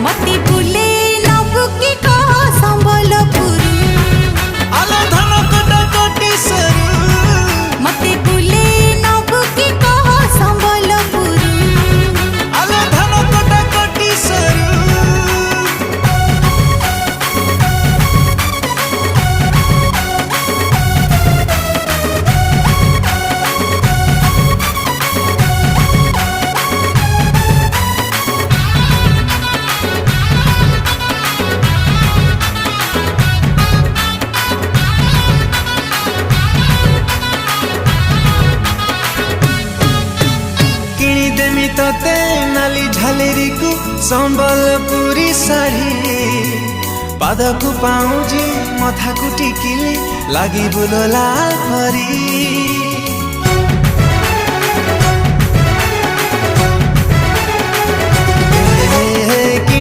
मती बुले नबु की कह संबलपुर आलो धन कटा कटी सरू मती बुले नबु की कह संबलपुर आलो धन कटा कटी सरू किनिदेमी तते नाली झालेरी को संबलपुरी साड़ी पादकु पाउजी मथाकु टिकिली लागि बुलो लाल परी